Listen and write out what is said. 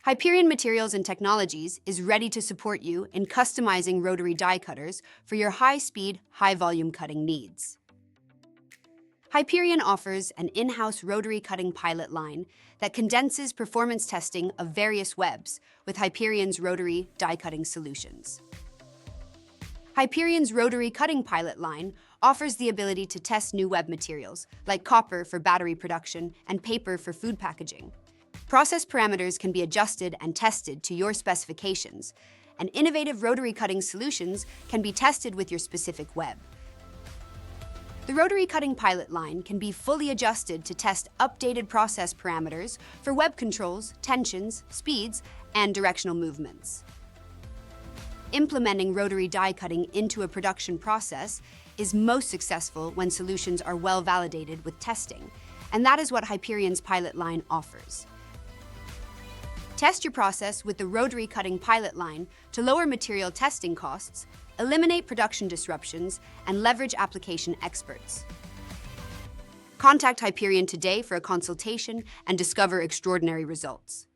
Hyperion Materials and Technologies is ready to support you in customizing rotary die cutters for your high-speed, high-volume cutting needs. Hyperion offers an in-house rotary cutting pilot line that condenses performance testing of various webs with Hyperion's rotary die cutting solutions. Hyperion's rotary cutting pilot line offers the ability to test new web materials, like copper for battery production and paper for food packaging. Process parameters can be adjusted and tested to your specifications, and innovative rotary cutting solutions can be tested with your specific web. The rotary cutting pilot line can be fully adjusted to test updated process parameters for web controls, tensions, speeds, and directional movements. Implementing rotary die cutting into a production process is most successful when solutions are well validated with testing, and that is what Hyperion's pilot line offers. Test your process with the rotary cutting pilot line to lower material testing costs, eliminate production disruptions, and leverage application experts. Contact Hyperion today for a consultation and discover extraordinary results.